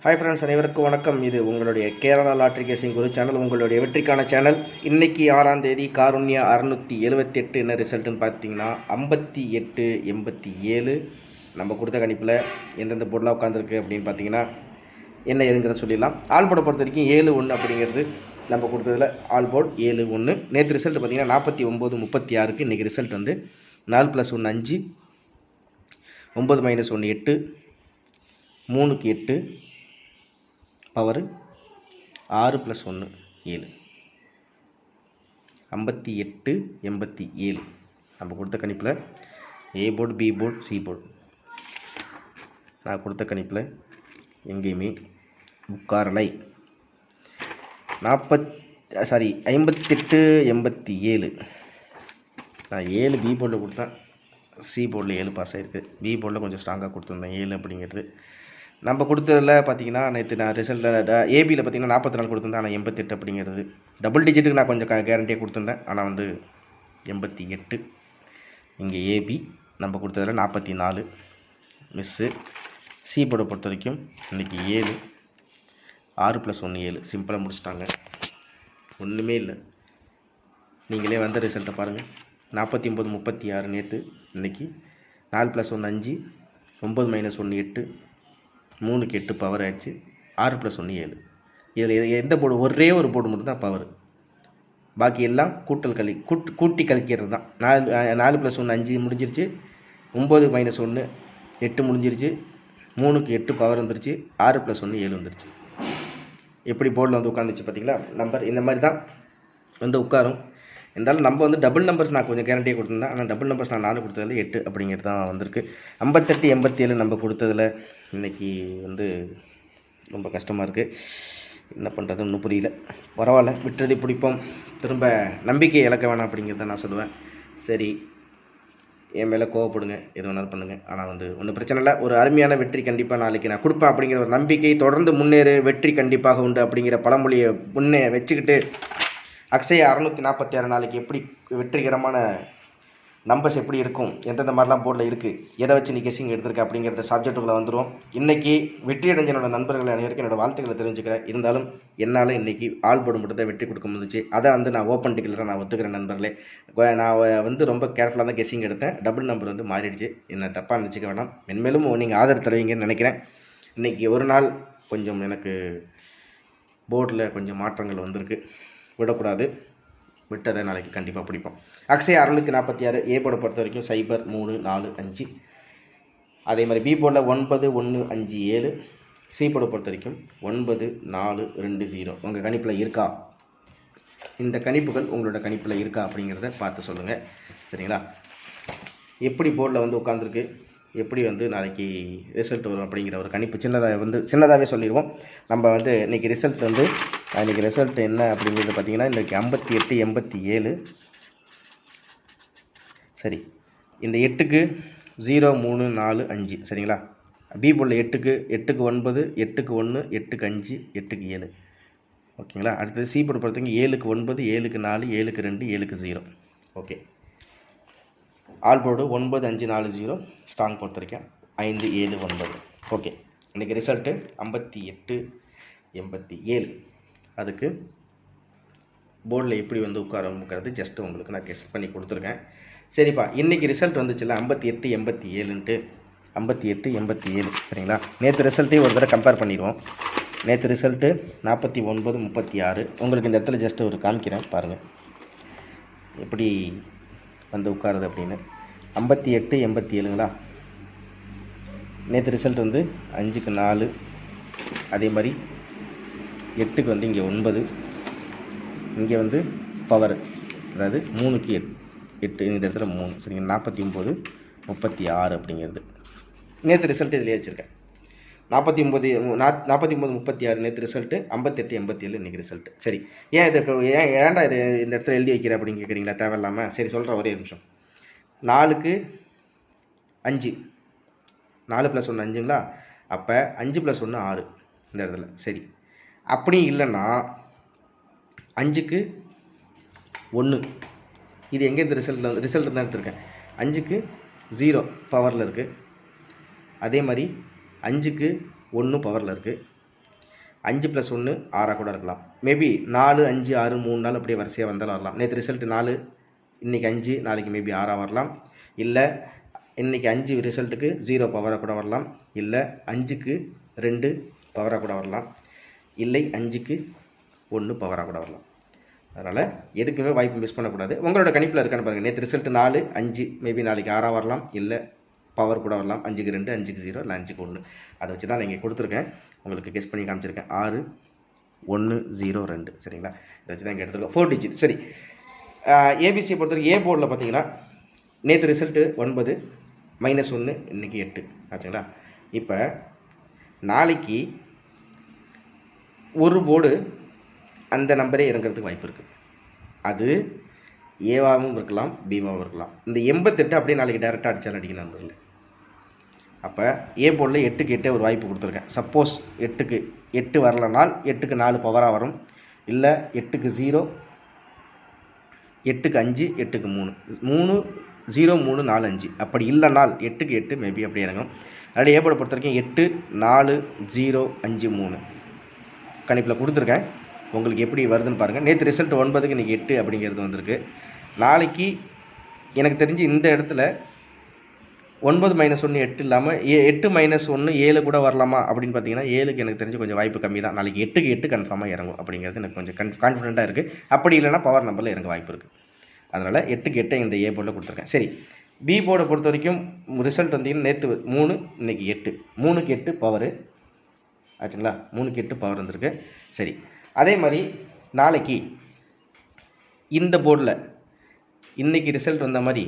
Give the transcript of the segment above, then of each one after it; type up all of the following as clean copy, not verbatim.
Hi friends, அனைவருக்கும் வணக்கம். இது உங்களுடைய கேரளா லாட்ரி கேசிங் குரு சேனல், உங்களுடைய வெற்றிக்கான சேனல். இன்றைக்கி 6ஆம் தேதி காருண்யா 678 என்ன ரிசல்ட்டுன்னு பார்த்தீங்கன்னா 5887. நம்ம கொடுத்த கணிப்பில் எந்தெந்த போர்டெலாம் உட்காந்துருக்கு அப்படின்னு பார்த்தீங்கன்னா என்ன ஏதுங்கிறத சொல்லிடலாம். ஆல் போர்டை பொறுத்த வரைக்கும் 7-1 அப்படிங்கிறது நம்ம கொடுத்ததில் ஆல் போர்டு 7-1. நேற்று ரிசல்ட் பார்த்தீங்கன்னா 49-36. இன்றைக்கி ரிசல்ட் வந்து 4 + 1 5, 9 - 1 8, 3க்கு 8, பவர் 6 + 1 7. 5887 நம்ம கொடுத்த கணிப்பில் A board, B board, C board. நான் கொடுத்த கணிப்பில் எங்கேயுமே புக்காரலை 5887. நான் 7 பி போர்டில் கொடுத்தேன், சி போர்டில் 7 பாஸ் ஆகிருக்கு. பி போர்டில் கொஞ்சம் ஸ்ட்ராங்காக கொடுத்துருந்தேன் 7 அப்படிங்கிறது. நம்ம கொடுத்ததில் பார்த்தீங்கன்னா நேற்று நான் ரிசல்ட்டில் ஏபியில் பார்த்தீங்கன்னா 44 கொடுத்துருந்தேன், ஆனால் 88 அப்படிங்கிறது. டபுள் டிஜிட்டுக்கு நான் கொஞ்சம் கேரண்டியாக கொடுத்துருந்தேன், ஆனால் வந்து 88. இங்கே ஏபி நம்ம கொடுத்ததில் 44 மிஸ்ஸு. சி போர்டை பொறுத்த வரைக்கும் இன்றைக்கி 7, 6 + 1 7 சிம்பிளாக முடிச்சிட்டாங்க. ஒன்றுமே இல்லை, நீங்களே வந்த ரிசல்ட்டை பாருங்கள். 49-36 நேற்று, இன்றைக்கி 4 + 1 5, 9 - 1 8, 3க்கு 8 பவர் ஆகிடுச்சு. 6 + 1 7. இதில் எந்த போர்டு, ஒரே ஒரு போர்டு மட்டும் தான் பவர், பாக்கி எல்லாம் கூட்டி கழிக்கிறது தான். 4 + 1 5 முடிஞ்சிருச்சு, 9 - 1 8 முடிஞ்சிருச்சு, 3க்கு 8 பவர் வந்துருச்சு, 6 + 1 7 வந்துருச்சு. எப்படி போர்டில் வந்து உட்காந்துச்சு பார்த்தீங்களா? நம்பர் இந்த மாதிரி தான் வந்து உட்காரும். இருந்தாலும் நம்ம வந்து டபுள் நம்பர்ஸ் நான் கொஞ்சம் கேரண்டியாக கொடுத்துருந்தேன், ஆனால் டபுள் நம்பர்ஸ் நான் 4 கொடுத்ததில் 8 அப்படிங்கிறது தான் வந்திருக்கு. 58-87 நம்ம கொடுத்ததில் இன்றைக்கி வந்து ரொம்ப கஷ்டமாக இருக்குது. என்ன பண்ணுறது ஒன்றும் புரியல. பரவாயில்ல, விட்டுறதை பிடிப்போம், திரும்ப நம்பிக்கை இழக்க வேணாம் அப்படிங்கிறத நான் சொல்லுவேன். சரி, என் மேலே கோவப்படுங்க, எது வேணாலும் பண்ணுங்கள், ஆனால் வந்து ஒன்றும் பிரச்சனை இல்லை. ஒரு அருமையான வெற்றி கண்டிப்பாக நாளைக்கு நான் கொடுப்பேன் அப்படிங்கிற ஒரு நம்பிக்கை, தொடர்ந்து முன்னேறு, வெற்றி கண்டிப்பாக உண்டு அப்படிங்கிற பழமொழியை முன்னே வச்சுக்கிட்டு அக்ஷயா 646 நாளைக்கு எப்படி வெற்றிகரமான நம்பர்ஸ் எப்படி இருக்கும், எந்தெந்த மாதிரிலாம் போர்டில் இருக்குது, எதை வச்சு நீ கெஸிங் எடுத்திருக்க அப்படிங்கிறத சப்ஜெக்ட்டுக்குள்ளே வந்துடும். இன்றைக்கி வெற்றி அடைஞ்ச என்னோட நண்பர்கள் அனைவருக்கும் என்னோடய வாழ்த்துக்களை தெரிஞ்சுக்கிறேன். இருந்தாலும் என்னால் இன்றைக்கி ஆல் போர்டு மட்டும் தான் வெற்றி கொடுக்க முடிஞ்சிச்சு. அதை வந்து நான் ஓப்பன் டிக்கெட்டில் நான் ஒத்துக்கிறேன் நண்பர்களே. நான் வந்து ரொம்ப கேர்ஃபுல்லாக தான் கெஸிங் எடுத்தேன். டபுள் நம்பர் வந்து மாறிடுச்சு, என்ன தப்பாக நினச்சிக்க வேணாம். மென்மேலும் நீங்கள் ஆதரவு தருவீங்கன்னு நினைக்கிறேன். இன்றைக்கி ஒரு நாள் கொஞ்சம் எனக்கு போர்டில் கொஞ்சம் மாற்றங்கள் வந்திருக்கு, விடக்கூடாது. விட்டதை நாளைக்கு கண்டிப்பாக பிடிப்போம். அக்ஷயா 646 ஏ போர்டை பொறுத்த வரைக்கும் 0 3 4 5. அதே மாதிரி பி போர்டில் 9 1 5 7. சி போர்டை பொறுத்த வரைக்கும் 9 4 2 0. உங்கள் கணிப்பில் இருக்கா? இந்த கணிப்புகள் உங்களோட கணிப்பில் இருக்கா அப்படிங்கிறத பார்த்து சொல்லுங்கள், சரிங்களா? எப்படி போர்டில் வந்து உட்காந்துருக்கு, எப்படி வந்து நாளைக்கு ரிசல்ட் வரும் அப்படிங்கிற ஒரு கணிப்பு சின்னதாகவே சொல்லிடுவோம். நம்ம வந்து இன்றைக்கி ரிசல்ட் வந்து இன்றைக்கி ரிசல்ட் என்ன அப்படிங்கிறது பார்த்திங்கன்னா இன்றைக்கி 58-87. சரி, இந்த 8க்கு 0 3 4 5 சரிங்களா? பி போர்டில் 8க்கு 9, 8க்கு 1, 8க்கு 5, 8க்கு 7 ஓகேங்களா? அடுத்தது சி போர்டு பொறுத்தவரைக்கும் 7க்கு 9, 7க்கு 4, 7க்கு 2, 7க்கு 0. ஓகே, ஆல் போர்டு 9 5 4 0 ஸ்ட்ராங் பொறுத்த வரைக்கும் 5 7 9. ஓகே, இன்றைக்கி ரிசல்ட்டு 58-87. அதுக்கு போர்டில் எப்படி வந்து உட்காரமுங்கிறது ஜஸ்ட்டு உங்களுக்கு நான் கெஸ் பண்ணி கொடுத்துருக்கேன். சரிப்பா, இன்றைக்கி ரிசல்ட் வந்துச்சுல்ல 58-87ன்ட்டு 58-87 சரிங்களா? நேற்று ரிசல்ட்டையும் ஒரு தடவை கம்பேர் பண்ணிடுவோம். நேற்று ரிசல்ட்டு 49-36. உங்களுக்கு இந்த இடத்துல ஜஸ்ட்டு ஒரு காமிக்கிறேன் பாருங்கள் எப்படி வந்து உட்காருது அப்படின்னு. 58-87ங்களா? நேற்று ரிசல்ட் வந்து 5க்கு 4, அதே மாதிரி 8க்கு வந்து இங்கே 9, இங்கே வந்து பவர், அதாவது 3க்கு 8, இந்த இடத்துல 3 சரிங்க. 49-36 அப்படிங்கிறது நேற்று ரிசல்ட்டு இதிலே வச்சுருக்கேன். 49-36 நேற்று ரிசல்ட்டு, 58-87 இன்றைக்கி ரிசல்ட்டு. சரி, ஏன்டா இது இந்த இடத்துல எழுதி வைக்கிற அப்படின்னு கேட்குறீங்களா? தேவையில்லாமல். சரி சொல்கிறேன், ஒரே நிமிஷம். 4க்கு 5, 4 + 1 5ங்களா? அப்போ 5 + 1 6 இந்த இடத்துல. சரி, அப்படி இல்லைன்னா 5க்கு 1, இது எங்கே இந்த ரிசல்ட் தான் எடுத்திருக்கேன். 5க்கு 0 பவரில் இருக்குது. அதே மாதிரி 5க்கு 1 பவரில் இருக்குது. 5 + 1 6 கூட இருக்கலாம். மேபி 4 5 6 3 நாள் அப்படியே வரிசையாக வந்தாலும் வரலாம். நேற்று ரிசல்ட் 4, இன்றைக்கி 5, நாளைக்கு மேபி 6 வரலாம். இல்லை இன்றைக்கி 5 ரிசல்ட்டுக்கு 0 பவராக கூட வரலாம். இல்லை 5க்கு 2 பவராக கூட வரலாம். இல்லை 5க்கு 1 பவராக கூட வரலாம். அதனால் எதுக்குமே வாய்ப்பு மிஸ் பண்ணக்கூடாது. உங்களோட கணிப்பில் இருக்கான்னு பாருங்கள். நேற்று ரிசல்ட் 4 5, மேபி நாளைக்கு 6 வரலாம். இல்லை பவர் கூட வரலாம். 5க்கு 2 5க்கு 0 இல்லை 5க்கு 1. அதை வச்சு தான் நான் இங்கே கொடுத்துருக்கேன். உங்களுக்கு கெஸ் பண்ணி காமிச்சிருக்கேன். 6 1 0 2. சரிங்களா? இதை வச்சு தான் இங்கே எடுத்துருக்கோம். 4 டிஜிட். சரி, ஏபிசியை பொறுத்தவரைக்கும் ஏ போர்டில் பார்த்தீங்கன்னா நேற்று ரிசல்ட்டு 9 -1 இன்றைக்கி 8 ஆச்சுங்களா? இப்போ நாளைக்கு ஒரு போர்டு அந்த நம்பரே இறங்கிறதுக்கு வாய்ப்பு இருக்குது. அது ஏவாகவும் இருக்கலாம், பிவாகவும் இருக்கலாம். இந்த 88 அப்படியே நாளைக்கு டேரெக்டாக அடித்தாலும் அடிக்க நம்பரில். அப்போ ஏ போர்டில் 8க்கு 8 ஒரு வாய்ப்பு கொடுத்துருக்கேன். சப்போஸ் 8க்கு 8 வரலனால் 8க்கு 4 பவராக வரும். இல்லை 8க்கு 0, 8க்கு 5, 8க்கு 3 3 0 3 4 5. அப்படி இல்லைனால் 8க்கு 8 மேபி அப்படி இறங்கும். அதனால் ஏ போர்டை பொறுத்த வரைக்கும் 8 4 0 5 3 கணிப்பில் கொடுத்துருக்கேன். உங்களுக்கு எப்படி வருதுன்னு பாருங்கள். நேற்று ரிசல்ட் 9க்கு இன்றைக்கி 8 அப்படிங்கிறது வந்திருக்கு. நாளைக்கு எனக்கு தெரிஞ்சு இந்த இடத்துல 9 - 1 8 இல்லாமல் 8 - 1 7 கூட வரலாமா அப்படின்னு பார்த்தீங்கன்னா 7க்கு எனக்கு தெரிஞ்சு கொஞ்சம் வாய்ப்பு கம்மி தான். நாளைக்கு 8க்கு 8 கன்ஃபார்மாக இறங்கும் அப்படிங்கிறது எனக்கு கொஞ்சம் கான்ஃபிடென்ட்டாக இருக்குது. அப்படி இல்லைனா பவர் நம்பரில் இறங்க வாய்ப்பு இருக்குது. அதனால் 8க்கு 8 இந்த ஏ போர்டில் கொடுத்துருக்கேன். சரி, பி போர்டை பொறுத்த வரைக்கும் ரிசல்ட் வந்தீங்கன்னா நேற்று 3 இன்றைக்கி 8 3க்கு 8 பவரு ஆச்சுங்களா? 3க்கு 8 பவர் வந்திருக்கு. சரி, அதே மாதிரி நாளைக்கு இந்த போர்டில் இன்றைக்கி ரிசல்ட் வந்த மாதிரி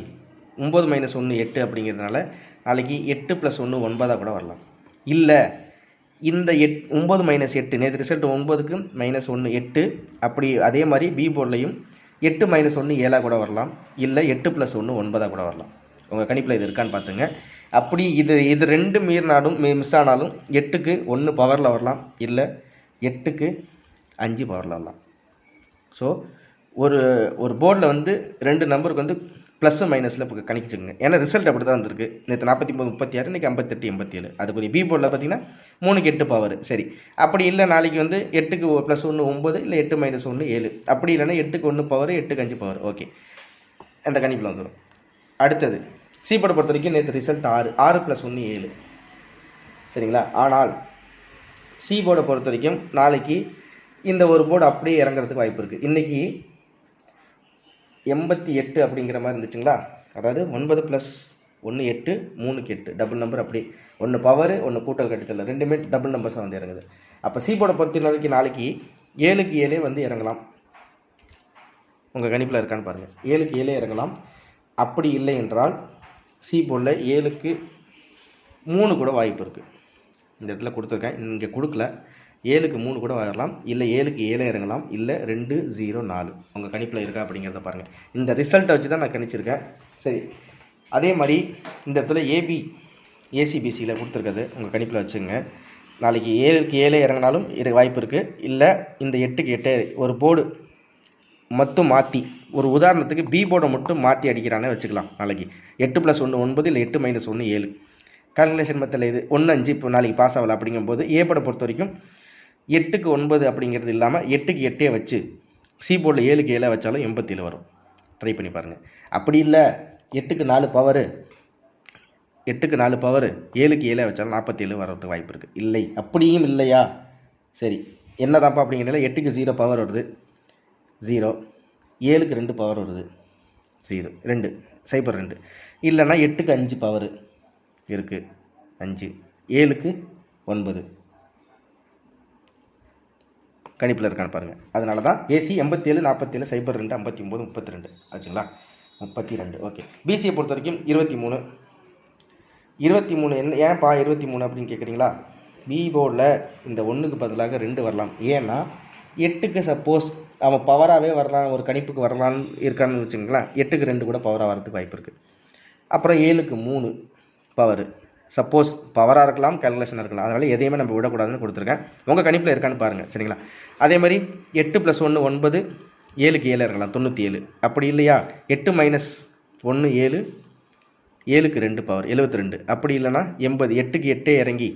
9 - 1 8 அப்படிங்கிறதுனால நாளைக்கு 8 + 1 9 கூட வரலாம். இல்லை இந்த 9 - 8 நேற்று ரிசல்ட் 9க்கு -1 8 அப்படி அதே மாதிரி பி போர்ட்லையும் 8 - 1 7 கூட வரலாம். இல்லை 8 + 1 9 கூட வரலாம். உங்கள் கணிப்பில் இது இருக்கான்னு பார்த்துங்க. அப்படி இது ரெண்டு மீறினாலும் மிஸ் ஆனாலும் 8க்கு 1 பவரில் வரலாம். இல்லை 8க்கு 5 பவரில் வரலாம். ஸோ ஒரு போர்டில் வந்து 2 நம்பருக்கு வந்து ப்ளஸ் மைனஸில் இப்போ கணிச்சுங்க. ஏன்னா ரிசல்ட் அப்படி தான் வந்திருக்கு. நேற்று 49 36, இன்றைக்கி 58 87. அதுக்குரிய பி போர்டில் பார்த்தீங்கன்னா 3க்கு 8 பவர். சரி, அப்படி இல்லை நாளைக்கு வந்து 8க்கு +1 9, இல்லை 8 - 1 7. அப்படி இல்லைன்னா 8க்கு 1 பவர், 8க்கு 5 பவர். ஓகே, அந்த கணிப்பில் வந்துடும். அடுத்தது சி போர்டை பொறுத்த வரைக்கும் நேற்று ரிசல்ட் 6 + 1 7. சரிங்களா? ஆனால் சி போர்டை பொறுத்த வரைக்கும் நாளைக்கு இந்த ஒரு போர்டு அப்படியே இறங்குறதுக்கு வாய்ப்பு இருக்குது. இன்றைக்கி 88 அப்படிங்கிற மாதிரி இருந்துச்சுங்களா? அதாவது 9 + 1 8 3க்கு 8 டபுள் நம்பர். அப்படி 1 பவர் 1 கூட்டல் கட்டத்தில் ரெண்டுமே டபுள் நம்பர்ஸாக வந்து இறங்குது. அப்போ சி போர்டை பொறுத்த வரைக்கும் நாளைக்கு 7க்கு 7 வந்து இறங்கலாம். உங்கள் கணிப்பில் இருக்கான்னு பாருங்கள். 7க்கு 7 இறங்கலாம். அப்படி இல்லை என்றால் சி போர்டில் 7க்கு 3 கூட வாய்ப்பு இருக்குது. இந்த இடத்துல கொடுத்துருக்கேன், இங்கே கொடுக்கல. 7க்கு 3 கூட வரலாம். இல்லை 7க்கு 7 இறங்கலாம். இல்லை 2 0 4 உங்கள் கணிப்பில் இருக்கா அப்படிங்கிறத பாருங்கள். இந்த ரிசல்ட்டை வச்சு தான் நான் கணிச்சிருக்கேன். சரி, அதே மாதிரி இந்த இடத்துல ஏசிபிசியில் கொடுத்துருக்குது உங்கள் கணிப்பில் வச்சுங்க. நாளைக்கு 7க்கு 7 இறங்கினாலும் வாய்ப்பு இருக்குது. இல்லை இந்த 8க்கு 8 ஒரு போர்டு மட்டும் மாற்றி, ஒரு உதாரணத்துக்கு பி போர்டை மட்டும் மாற்றி அடிக்கிறானே வச்சுக்கலாம். நாளைக்கு 8 + 1 9, இல்லை 8 - 1 7 கால்குலேஷன் மெத்தடில் இது 1 5 இப்போ நாளைக்கு பாஸ் ஆகலை. அப்படிங்கும்போது ஏ போர்டை பொறுத்த வரைக்கும் 8க்கு 9 அப்படிங்கிறது இல்லாமல் 8க்கு 8 வச்சு சி போர்டில் 7க்கு 7 வச்சாலும் 87 வரும். ட்ரை பண்ணி பாருங்கள். அப்படி இல்லை 8க்கு 4 பவர் 7க்கு 7 வச்சாலும் 47 வரதுக்கு வாய்ப்பு இருக்குது. இல்லை அப்படியும் இல்லையா? சரி, என்னதான்ப்பா அப்படிங்கிறதுல 8க்கு 0 பவர் வருது 0, 7க்கு 2 பவர் வருது 0 2 0 2. இல்லைன்னா 8க்கு 5 பவர் இருக்குது 5, 7க்கு 9 கணிப்பில் இருக்கான்னு பாருங்கள். அதனால தான் ஏசி 87 47 0 2 59 32 ஆச்சுங்களா? 32. ஓகே, பிசியை பொறுத்த வரைக்கும் 23 என்ன ஏன்ப்பா 23 அப்படின்னு கேட்குறீங்களா? பி போர்டில் இந்த 1க்கு பதிலாக 2 வரலாம். ஏன்னா 8க்கு சப்போஸ் அவன் பவராகவே வரலாம், ஒரு கணிப்புக்கு வரலான்னு இருக்கான்னு வச்சுங்களேன். 8க்கு 2 கூட பவராக வரதுக்கு வாய்ப்பு இருக்குது. அப்புறம் 7க்கு 3 பவர். சப்போஸ் பவராக இருக்கலாம், கேல்குலேஷனாக இருக்கலாம். அதனால் எதையுமே நம்ம விடக்கூடாதுன்னு கொடுத்துருக்கேன். உங்கள் கணிப்பில் இருக்கான்னு பாருங்கள். சரிங்களா? அதே மாதிரி 8 + 1 9, 7க்கு 7 இருக்கலாம் 97. அப்படி இல்லையா 8 - 1 7, 7க்கு 2 பவர் 72. அப்படி இல்லைனா 80. 8க்கு 8 இறங்கி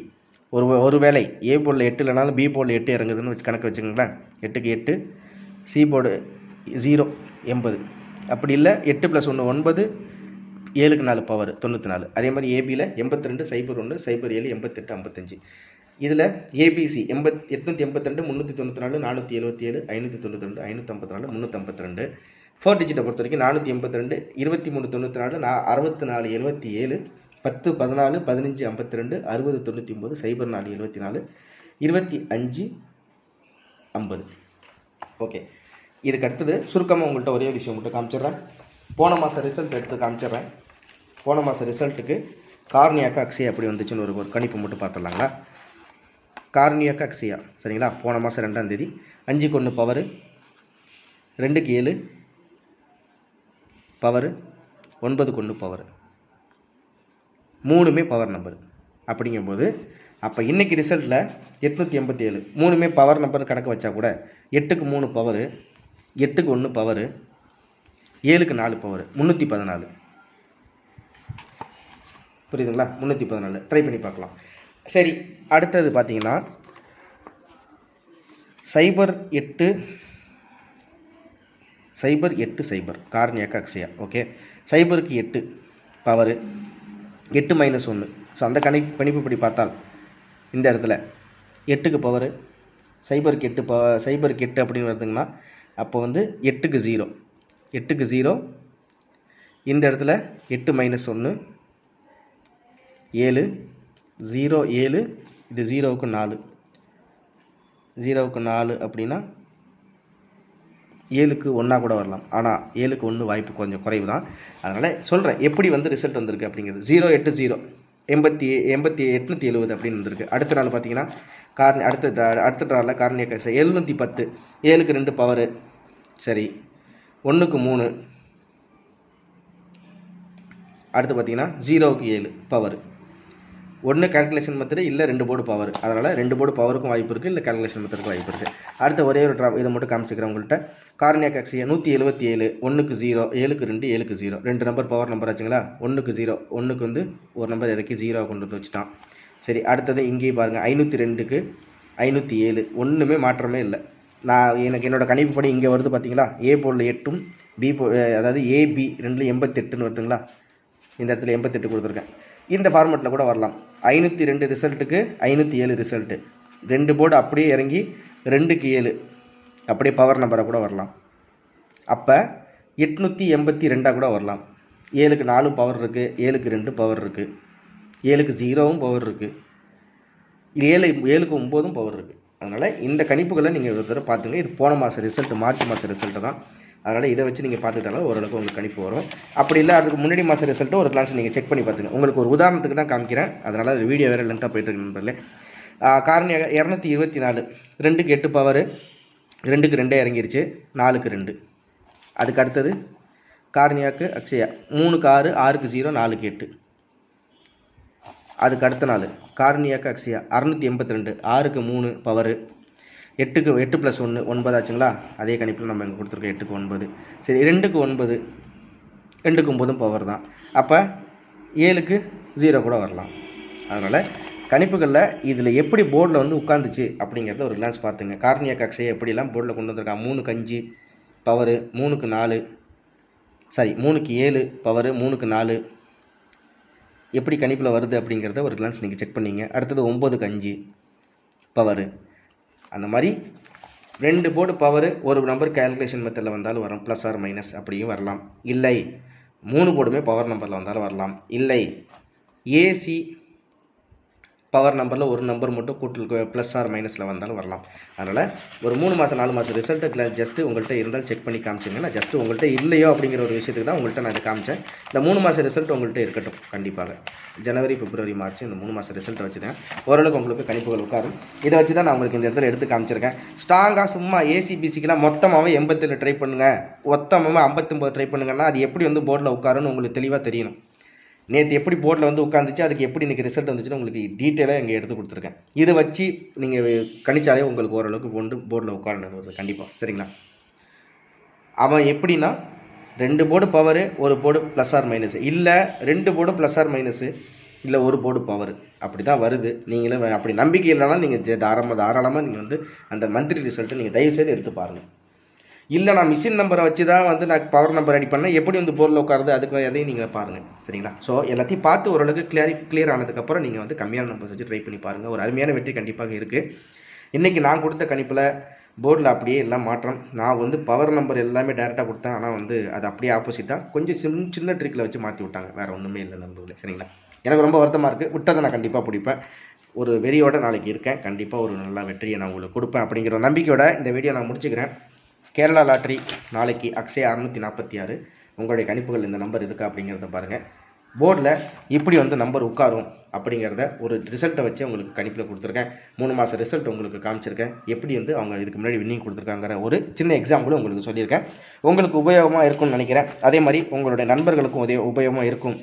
ஒரு வேளை ஏ போர்டில் 8 இல்லைனாலும் பி போர்டில் 8 இறங்குதுன்னு வச்சு கணக்கு வச்சுக்கோங்களேன். 8க்கு 8, சி போர்டு 0 80. அப்படி இல்லை 8 + 1 9, 7க்கு 4 பவர் 94. அதே மாதிரி ஏபியில் 82 01 07 88 55. இதில் ஏபிசி 882 394 477 592 554 352. 4 டிஜிட்டை பொறுத்த வரைக்கும் 482 2394 64 77 10 14 15 52 60 99 04 74 25 50. ஓகே, இதுக்கு அடுத்தது சுருக்கமாக உங்கள்கிட்ட ஒரே விஷயம் மட்டும் காமிச்சிடுறேன். போன மாதம் ரிசல்ட் எடுத்து காமிச்சிடுறேன். போன மாதம் ரிசல்ட்டுக்கு கார்னியாக்கு அக்ஸியா எப்படி வந்துச்சுன்னு ஒரு கணிப்பு மட்டும் பார்த்துடலாங்களா. கார்னியாக்கு அக்ஸியா சரிங்களா. போன மாதம் 2ஆம் தேதி 5க்கு 1 பவர், 2க்கு 7 பவர், 9க்கு 1 பவர், 3மே பவர் நம்பர். அப்படிங்கும்போது அப்போ இன்றைக்கி ரிசல்ட்டில் 887 3மே பவர் நம்பர் கணக்கு வச்சா கூட 8க்கு 3 பவர், 8க்கு 1 பவர், 7க்கு 4 பவர் 314. புரியுதுங்களா? 314 ட்ரை பண்ணி பார்க்கலாம். சரி, அடுத்தது பார்த்தீங்கன்னா 080 கார்னியாக்கு அக்ஸியா. ஓகே, 0க்கு 8 பவர், 8 - 1. ஸோ அந்த கணிப்புப்படி பார்த்தால் இந்த இடத்துல 8க்கு பவர் 0க்கு 8 அப்படின்னு வருதுங்கன்னா அப்போ வந்து 8க்கு 0 இந்த இடத்துல 8 - 1 7 0 7 இது 0க்கு 4 அப்படின்னா 7க்கு 1 கூட வரலாம். ஆனால் 7க்கு 1 வாய்ப்பு கொஞ்சம் குறைவு தான். அதனால் சொல்கிறேன் எப்படி வந்து ரிசல்ட் வந்திருக்கு அப்படிங்கிறது. 080 870 அப்படின்னு வந்திருக்கு. அடுத்த நாள் பார்த்தீங்கன்னா அடுத்த நாளில் கார்னியாக்கு 710 7க்கு 2 பவர், சரி 1க்கு 3. அடுத்து பார்த்தீங்கன்னா 0க்கு 7 பவர். 1 கால்குலேஷன் மெத்தடு இல்லை 2 போர்டு பவர். அதனால் 2 போர்டு பவருக்கும் வாய்ப்பு இருக்குது, இல்லை கால்குலேஷன் மெத்தடுக்கும் வாய்ப்பு இருக்குது. அடுத்த ஒரே ஒரு இதை மட்டும் காமிச்சிக்கிறேன் உங்கள்கிட்ட. கார்னியாக்கு அக்ஸியா 177 1க்கு 0 7க்கு 2 7க்கு 0 2 நம்பர் பவர் நம்பர் ஆச்சுங்களா. 1க்கு 0 1க்கு வந்து ஒரு நம்பர் எதுக்கு 0 கொண்டு வந்து வச்சுட்டான். சரி, அடுத்தது இங்கேயும் பாருங்கள் 502க்கு 507 ஒன்றுமே மாற்றமே இல்லை. எனக்கு என்னோடய கணிப்புப்படி இங்கே வருது பார்த்தீங்களா. ஏ போர்டில் 8ம் பி அதாவது ஏபி 2ல் 88ன்னு வருதுங்களா. இந்த இடத்துல 88 கொடுத்துருக்கேன். இந்த ஃபார்மெட்டில் கூட வரலாம். 502 ரிசல்ட்டுக்கு 507 ரிசல்ட்டு 2 போர்டு அப்படியே இறங்கி 2க்கு 7 அப்படியே பவர் நம்பராக கூட வரலாம். அப்போ 882 கூட வரலாம். 7க்கு 4 பவர் இருக்குது, 7க்கு 2 பவர் இருக்குது, 7க்கு 0வும் பவர் இருக்குது, 7க்கு 9ம் பவர் இருக்குது. அதனால் இந்த கணிப்புகளை நீங்கள் ஒரு தடவை பார்த்துங்க. இது போன மாதம் ரிசல்ட்டு, மார்ச் மாதம் ரிசல்ட்டு தான். அதனால் இதை வச்சு நீங்கள் பார்த்துக்கிட்டாலும் ஓரளவுக்கு உங்களுக்கு கணிப்பு வரும். அப்படி இல்லை அதுக்கு முன்னாடி மாதம் ரிசல்ட்டு ஒரு கிளாஸ் நீங்கள் செக் பண்ணி பார்த்துங்க. உங்களுக்கு ஒரு உதாரணத்துக்கு தான் காமிக்கிறேன். அதனால் அது வீடியோ வேறு லென்த்தாக போயிட்டு நண்பர்களே. கார்னியாக 224 2க்கு 8 பவர், 2க்கு 2 இறங்கிருச்சு, 4க்கு 2. அதுக்கு அடுத்தது கார்னியாக்கு அக்ஸியா 3க்கு 6 6க்கு 0 4க்கு 8. அதுக்கு அடுத்த நாள் கார்னியாக்கு அக்ஸியா 682 6க்கு 3 பவர், 8க்கு 8 + 1 9 ஆச்சுங்களா. அதே கணிப்பில் நம்ம இங்கே கொடுத்துருக்கோம் 8க்கு 9. சரி, 2க்கு 9 2க்கு 9ம் பவர் தான். அப்போ 7க்கு 0 கூட வரலாம். அதனால் கணிப்புகளில் இதில் எப்படி போர்டில் வந்து உட்காந்துச்சு அப்படிங்கிறத ஒரு கிளான்ஸ் பார்த்துங்க. கார்னியாக்கு அக்ஸியா எப்படிலாம் போர்டில் கொண்டு வந்திருக்காங்க. 3க்கு 5 பவர், 3க்கு 4 3க்கு 7 பவர், 3க்கு 4 எப்படி கணிப்பில் வருது அப்படிங்கிறத ஒரு கிளான்ஸ் நீங்கள் செக் பண்ணிங்க. அடுத்தது 9க்கு 5 பவர். அந்த மாதிரி 2 போர்டு பவர் ஒரு நம்பர் கேல்குலேஷன் மெத்தடில் வந்தாலும் வரும், ப்ளஸ் ஆர் மைனஸ் அப்படியும் வரலாம். இல்லை 3 போர்டுமே பவர் நம்பரில் வந்தாலும் வரலாம். இல்லை ஏசி பவர் நம்பரில் ஒரு நம்பர் மட்டும் கூட்டல் ப்ளஸ் ஆர் மைனஸில் வந்தாலும் வரலாம். அதனால் ஒரு 3 மாதம் 4 மாதம் ரிசல்ட்டு ஜஸ்ட்டு உங்கள்கிட்ட இருந்தால் செக் பண்ணி காமிச்சிங்க. நான் ஜஸ்ட்டு உங்கள்கிட்ட இல்லையோ அப்படிங்கிற ஒரு விஷயத்துக்கு தான் உங்கள்கிட்ட நான் இதை காமிச்சேன். இந்த 3 மாதம் ரிசல்ட் உங்கள்கிட்ட இருக்கட்டும். கண்டிப்பாக ஜனவரி பிப்ரவரி மார்ச் இந்த 3 மாதம் ரிசல்ட்டை வச்சு தான் ஓரளவுக்கு உங்களுக்கு கணிப்புகள் உட்காரும். இதை வச்சு தான் நான் உங்களுக்கு இந்த இடத்துல எடுத்து காமிச்சிருக்கேன். ஸ்ட்ராங்காக சும்மா ஏசிபிசிக்கெலாம் மொத்தமாகவே 87 ட்ரை பண்ணுங்கள், மொத்தமாக 59 ட்ரை பண்ணுங்கன்னா அது எப்படி வந்து போர்டில் உட்காருன்னு உங்களுக்கு தெளிவாக தெரியணும். நேற்று எப்படி போர்டில் வந்து உட்காந்துச்சு, அதுக்கு எப்படி இன்றைக்கி ரிசல்ட் வந்துச்சுன்னு உங்களுக்கு டீட்டெயிலாக இங்கே எடுத்து கொடுத்துருக்கேன். இதை வச்சு நீங்கள் கணிச்சாலே உங்களுக்கு ஓரளவுக்கு கொண்டு போர்டில் உட்காரணும் கண்டிப்பாக. சரிங்களா? அவன் எப்படின்னா 2 போர்டு பவரு, ஒரு போர்டு ப்ளஸ் ஆர் மைனஸு, இல்லை 2 போர்டு ப்ளஸ் ஆர் மைனஸு, இல்லை ஒரு போர்டு பவர் அப்படி தான் வருது. நீங்களும் அப்படி நம்பிக்கை இல்லைனா நீங்கள் தாராளமாக நீங்கள் வந்து அந்த மந்த்லி ரிசல்ட்டை நீங்கள் தயவுசெய்து எடுத்து பாருங்கள். இல்லை நான் மிஷின் நம்பரை வச்சு தான் வந்து நான் பவர் நம்பர் ரெடி பண்ணேன், எப்படி வந்து போரில் உட்காருது அதுக்கு எதையும் நீங்கள் பாருங்கள். சரிங்களா? ஸோ எல்லாத்தையும் பார்த்து ஓரளவுக்கு கிளியர் ஆனதுக்கப்புறம் நீங்கள் வந்து கம்மியான நம்பர்ஸ் வச்சு ட்ரை பண்ணி பாருங்கள். ஒரு அருமையான வெற்றி கண்டிப்பாக இருக்குது. இன்றைக்கி நான் கொடுத்த கணிப்பில் போர்டில் அப்படியே எல்லாம் மாற்றம். நான் வந்து பவர் நம்பர் எல்லாமே டேரெக்டாக கொடுத்தேன், ஆனால் வந்து அது அப்படியே ஆப்போசிட்டாக கொஞ்சம் சின்ன ட்ரிக்கில் வச்சு மாற்றி விட்டாங்க. வேறு ஒன்றுமே இல்லை நண்பர்களே. சரிங்களா? எனக்கு ரொம்ப வருத்தமாக இருக்குது. விட்டதை நான் கண்டிப்பாக பிடிப்பேன். ஒரு வெறியோடு நாளைக்கு இருக்கேன். கண்டிப்பாக ஒரு நல்ல வெற்றியை நான் உங்களுக்கு கொடுப்பேன் அப்படிங்கிற நம்பிக்கையோட இந்த வீடியோ நான் முடிச்சுக்கிறேன். கேரளா லாட்ரி நாளைக்கு அக்ஷயா 646. உங்களுடைய கணிப்புகள் இந்த நம்பர் இருக்கா அப்படிங்கிறத பாருங்கள். போர்டில் இப்படி வந்து நம்பர் உட்காரும் அப்படிங்கிறத ஒரு ரிசல்ட்டை வச்சு உங்களுக்கு கணிப்பில் கொடுத்துருக்கேன். 3 மாத ரிசல்ட் உங்களுக்கு காமிச்சிருக்கேன். எப்படி வந்து அவங்க இதுக்கு முன்னாடி வின்னிங் கொடுத்துருக்காங்கிற ஒரு சின்ன எக்ஸாம்பிளும் உங்களுக்கு சொல்லியிருக்கேன். உங்களுக்கு உபயோகமாக இருக்கும்னு நினைக்கிறேன். அதே மாதிரி உங்களுடைய நண்பர்களுக்கும் உபயோகமாக இருக்கும்.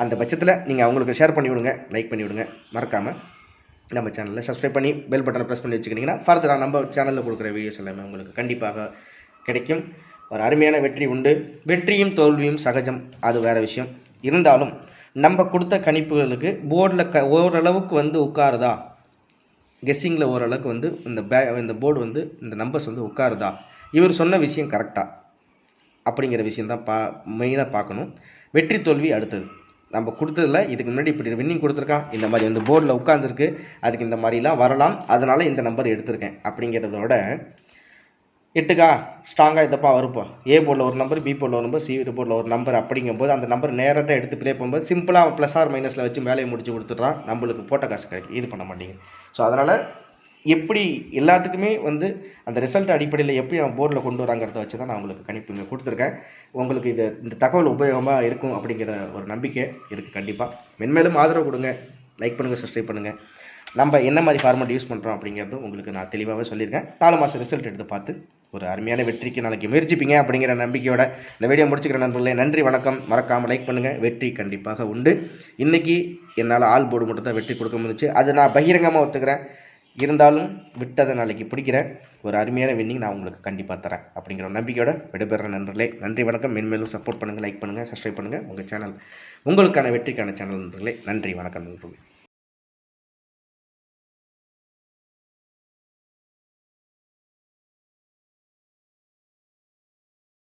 அந்த பட்சத்தில் நீங்கள் அவங்களுக்கு ஷேர் பண்ணி விடுங்க, லைக் பண்ணி விடுங்க. மறக்காமல் நம்ம சேனலில் சப்ஸ்கிரைப் பண்ணி பெல் பட்டனை ப்ரெஸ் பண்ணி வச்சுக்கிட்டிங்கன்னா ஃபர்தராக நம்ம சேனலில் கொடுக்குற வீடியோஸ் எல்லாமே உங்களுக்கு கண்டிப்பாக கிடைக்கும். ஒரு அருமையான வெற்றி உண்டு. வெற்றியும் தோல்வியும் சகஜம், அது வேறு விஷயம். இருந்தாலும் நம்ம கொடுத்த கணிப்புகளுக்கு போர்டில் ஓரளவுக்கு வந்து உட்காருதா, கெஸ்ஸிங்கில் ஓரளவுக்கு வந்து இந்த போர்டு வந்து இந்த நம்பர்ஸ் வந்து உட்காருதா, இவர் சொன்ன விஷயம் கரெக்டாக அப்படிங்கிற விஷயந்தான் மெயினாக பார்க்கணும். வெற்றி தோல்வி அடுத்தது. நம்ம கொடுத்ததில் இதுக்கு முன்னாடி இப்படி வின்னிங் கொடுத்துருக்கான், இந்த மாதிரி வந்து போர்டில் உட்காந்துருக்கு, அதுக்கு இந்த மாதிரிலாம் வரலாம், அதனால் இந்த நம்பர் எடுத்திருக்கேன் அப்படிங்கிறதோட 8கா ஸ்ட்ராங்காக இதப்பா வருப்போம். ஏ போர்டில் ஒரு நம்பர், பி போர்டில் ஒரு நம்பர், சி போர்டில் ஒரு நம்பர் அப்படிங்கும்போது அந்த நம்பர் நேராக எடுத்து ப்ளே பண்ணும்போது சிம்பிளாக ப்ளஸ் ஆர் மைனஸில் வச்சு வேலையை முடிச்சு கொடுத்துட்றான். நம்மளுக்கு போட்ட காசு கிடைக்கும். இது பண்ண மாட்டேங்க. ஸோ அதனால் எப்படி எல்லாத்துக்குமே வந்து அந்த ரிசல்ட் அடிப்படையில் எப்படி அவன் போர்டில் கொண்டு வராங்கிறத வச்சு தான் நான் உங்களுக்கு கணிப்புங்க கொடுத்துருக்கேன். உங்களுக்கு இந்த தகவல் உபயோகமாக இருக்கும் அப்படிங்கிற ஒரு நம்பிக்கை இருக்குது. கண்டிப்பாக மென்மேலும் ஆதரவு கொடுங்க, லைக் பண்ணுங்கள், சப்ஸ்கிரைப் பண்ணுங்கள். நம்ம என்ன மாதிரி ஃபார்மேட் யூஸ் பண்ணுறோம் அப்படிங்கிறதும் உங்களுக்கு நான் தெளிவாகவே சொல்லியிருக்கேன். 4 மாத ரிசல்ட் எடுத்து பார்த்து ஒரு அருமையான வெற்றிக்கு நாளைக்கு முயற்சிப்பீங்க அப்படிங்கிற நம்பிக்கையோட இந்த வீடியோ முடிச்சுக்கிற நண்பர்களே. நன்றி, வணக்கம். மறக்காமல் லைக் பண்ணுங்கள். வெற்றி கண்டிப்பாக உண்டு. இன்றைக்கி என்னால் ஆல் போர்டு மட்டும் தான் வெற்றி கொடுக்க முடிஞ்சிச்சு. அது நான் பகிரங்கமாக ஒத்துக்கிறேன். இருந்தாலும் விட்டதை நாளைக்கு பிடிக்கிறேன். ஒரு அருமையான வின்னிங் நான் உங்களுக்கு கண்டிப்பாக தரேன் அப்படிங்கிற நம்பிக்கையோட விடைபெற நண்பர்களே. நன்றி, வணக்கம். மென்மேலும் சப்போர்ட் பண்ணுங்கள், லைக் பண்ணுங்கள், சப்ஸ்கிரைப் பண்ணுங்கள். உங்கள் சேனல் உங்களுக்கான வெற்றிக்கான சேனல் நண்பர்களே. நன்றி, வணக்கம் நண்பர்களே.